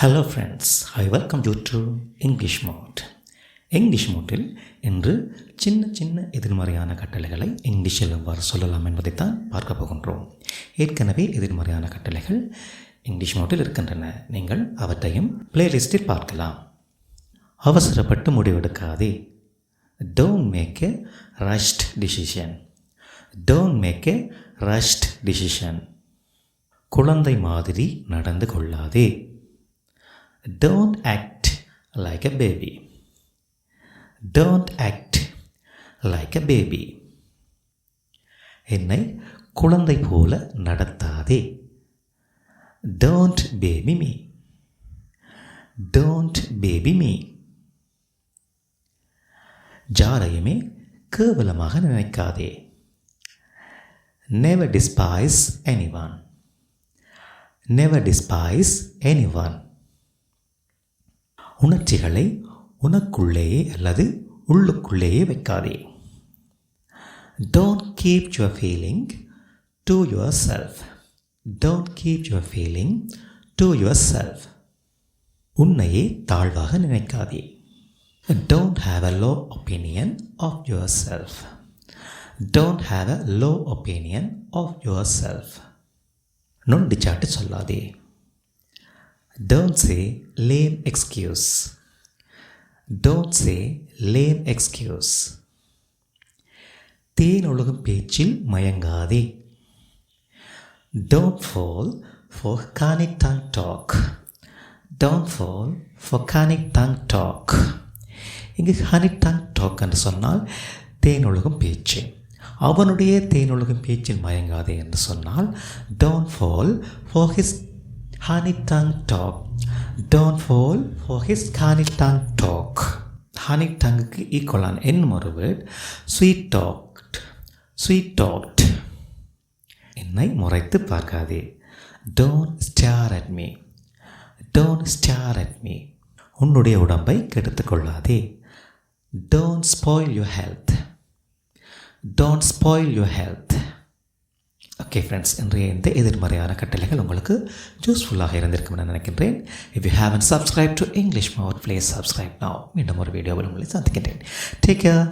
Hello friends, I welcome you to English mode. இங்கிலீஷ் மோட்டில் இன்று சின்ன சின்ன எதிர்மறையான கட்டளைகளை இங்கிலீஷில் எவ்வாறு சொல்லலாம் என்பதைத்தான் பார்க்க போகின்றோம். ஏற்கனவே எதிர்மறையான கட்டளைகள் இங்கிலீஷ் மோட்டில் இருக்கின்றன. நீங்கள் அவற்றையும் பிளேலிஸ்டில் பார்க்கலாம். அவசரப்பட்டு முடிவெடுக்காதே. Don't make a rushed decision. Don't make a rushed decision. குழந்தை மாதிரி நடந்து கொள்ளாதே. Don't act like a baby. Don't act like a baby. என்னை குழந்தை போல நடத்தாதே. Don't baby me. Don't baby me. யாரையுமே கேவலமாக நினைக்காதே. Never despise anyone. Never despise anyone. உணர்ச்சிகளை உனக்குள்ளேயே அல்லது உள்ளுக்குள்ளேயே வைக்காதே. Don't keep your feeling to yourself. Don't keep your feeling to yourself. உன்னையே தாழ்வாக நினைக்காதே. Don't have a low opinion of yourself. Don't have a low opinion of yourself. நொண்டிச்சாட்டு சொல்லாதே. Don't say lame excuse. Don't say lame excuse. தேன் ஒழுகும் பேச்சில் மயங்காதே. Don't fall for cunning tongue talk. Don't fall for cunning tongue talk. இங்கு honey tongue talk என்று சொன்னால் தேன் ஒழுகும் பேச்சு. அவனுடைய தேன் ஒழுகும் பேச்சில் மயங்காதே என்று சொன்னால் don't fall for his honey tongue talk. Don't fall for his honey tongue talk. honey tonguக்கு ஈக்குவலான இன்னும் ஒரு word sweet talked. sweet talked. என்னை முறைத்து பார்க்காதே. Don't stare at me. Don't stare at me. உன்னுடைய உடம்பை கெடுத்துக் கொள்ளாதே. Don't spoil your health. Don't spoil your health. Okay friends, இன்றைய இந்த எதிர்மறையான கட்டளைகள் உங்களுக்கு யூஸ்ஃபுல்லாக இருந்திருக்கும் என நினைக்கின்றேன். If you haven't subscribed to English Mode, please subscribe now. மீண்டும் ஒரு வீடியோவில் உங்களை சந்திக்கின்றேன். Take care.